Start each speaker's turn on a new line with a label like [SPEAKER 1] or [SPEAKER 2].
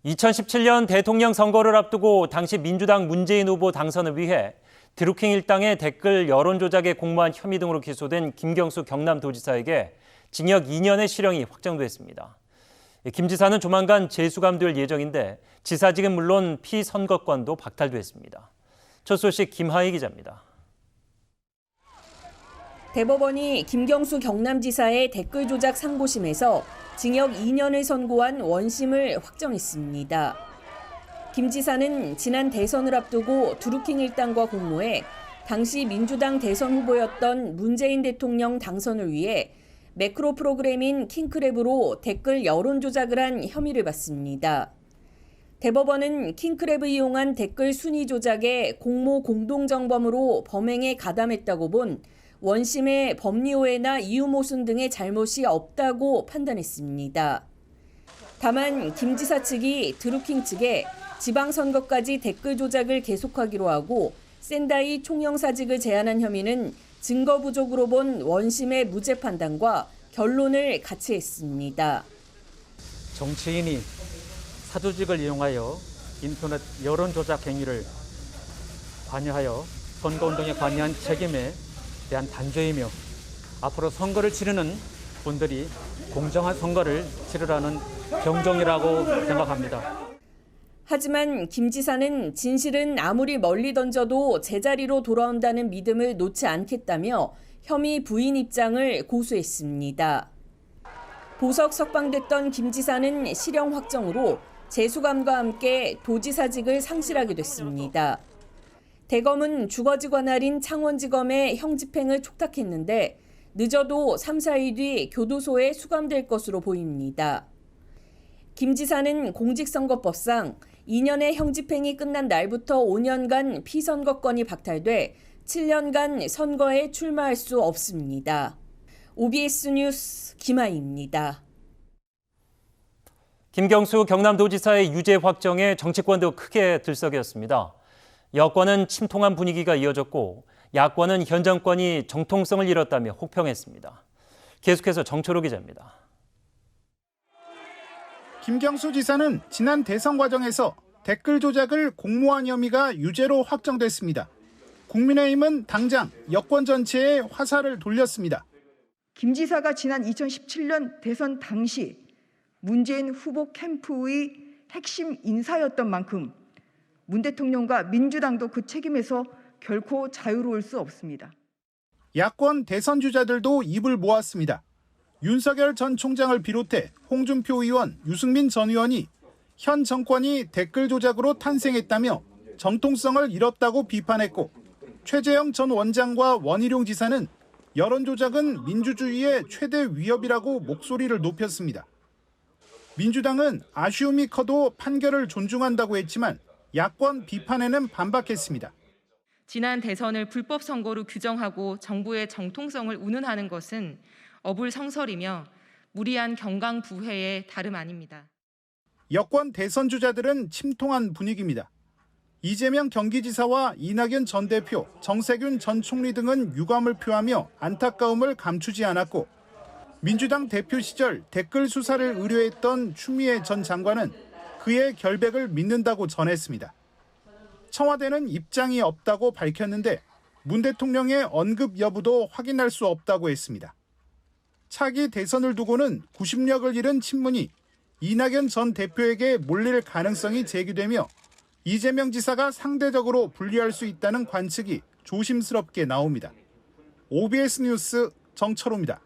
[SPEAKER 1] 2017년 대통령 선거를 앞두고 당시 민주당 문재인 후보 당선을 위해 드루킹 일당의 댓글 여론 조작에 공모한 혐의 등으로 기소된 김경수 경남도지사에게 징역 2년의 실형이 확정됐습니다. 김 지사는 조만간 재수감될 예정인데 지사직은 물론 피선거권도 박탈됐습니다. 첫 소식 김하희 기자입니다.
[SPEAKER 2] 대법원이 김경수 경남지사의 댓글 조작 상고심에서 징역 2년을 선고한 원심을 확정했습니다. 김 지사는 지난 대선을 앞두고 드루킹 일당과 공모해 당시 민주당 대선 후보였던 문재인 대통령 당선을 위해 매크로 프로그램인 킹크랩으로 댓글 여론 조작을 한 혐의를 받습니다. 대법원은 킹크랩을 이용한 댓글 순위 조작에 공모 공동정범으로 범행에 가담했다고 본 원심의 법리오해나 이유모순 등의 잘못이 없다고 판단했습니다. 다만 김 지사 측이 드루킹 측에 지방선거까지 댓글 조작을 계속하기로 하고 샌다이 총영사직을 제안한 혐의는 증거 부족으로 본 원심의 무죄 판단과 결론을 같이 했습니다.
[SPEAKER 3] 정치인이 사조직을 이용하여 인터넷 여론 조작 행위를 관여하여 선거운동에 관여한 책임에 대한 단죄이며 앞으로 선거를 치르는 분들이 공정한 선거를 치르라는 경종이라고 생각합니다.
[SPEAKER 2] 하지만 김 지사는 진실은 아무리 멀리 던져도 제자리로 돌아온다는 믿음을 놓지 않겠다며 혐의 부인 입장을 고수했습니다. 보석 석방됐던 김 지사는 실형 확정으로 재수감과 함께 도지사직을 상실하게 됐습니다. 대검은 주거지 관할인 창원지검의 형집행을 촉탁했는데 늦어도 3, 4일 뒤 교도소에 수감될 것으로 보입니다. 김 지사는 공직선거법상 2년의 형집행이 끝난 날부터 5년간 피선거권이 박탈돼 7년간 선거에 출마할 수 없습니다. OBS 뉴스 김하희입니다.
[SPEAKER 1] 김경수 경남도지사의 유죄 확정에 정치권도 크게 들썩였습니다. 여권은 침통한 분위기가 이어졌고 야권은 현 정권이 정통성을 잃었다며 혹평했습니다. 계속해서 정철호 기자입니다.
[SPEAKER 4] 김경수 지사는 지난 대선 과정에서 댓글 조작을 공모한 혐의가 유죄로 확정됐습니다. 국민의힘은 당장 여권 전체에 화살을 돌렸습니다.
[SPEAKER 5] 김 지사가 지난 2017년 대선 당시 문재인 후보 캠프의 핵심 인사였던 만큼 문 대통령과 민주당도 그 책임에서 결코 자유로울 수 없습니다.
[SPEAKER 4] 야권 대선 주자들도 입을 모았습니다. 윤석열 전 총장을 비롯해 홍준표 의원, 유승민 전 의원이 현 정권이 댓글 조작으로 탄생했다며 정통성을 잃었다고 비판했고 최재형 전 원장과 원희룡 지사는 여론 조작은 민주주의의 최대 위협이라고 목소리를 높였습니다. 민주당은 아쉬움이 커도 판결을 존중한다고 했지만 야권 비판에는 반박했습니다.
[SPEAKER 6] 지난 대선을 불법 선거로 규정하고 정부의 정통성을 운운하는 것은 어불성설이며 무리한 경강부회의 다름 아닙니다.
[SPEAKER 4] 여권 대선 주자들은 침통한 분위기입니다. 이재명 경기지사와 이낙연 전 대표, 정세균 전 총리 등은 유감을 표하며 안타까움을 감추지 않았고 민주당 대표 시절 댓글 수사를 의뢰했던 추미애 전 장관은 그의 결백을 믿는다고 전했습니다. 청와대는 입장이 없다고 밝혔는데 문 대통령의 언급 여부도 확인할 수 없다고 했습니다. 차기 대선을 두고는 구심력을 잃은 친문이 이낙연 전 대표에게 몰릴 가능성이 제기되며 이재명 지사가 상대적으로 불리할 수 있다는 관측이 조심스럽게 나옵니다. OBS 뉴스 정철호입니다.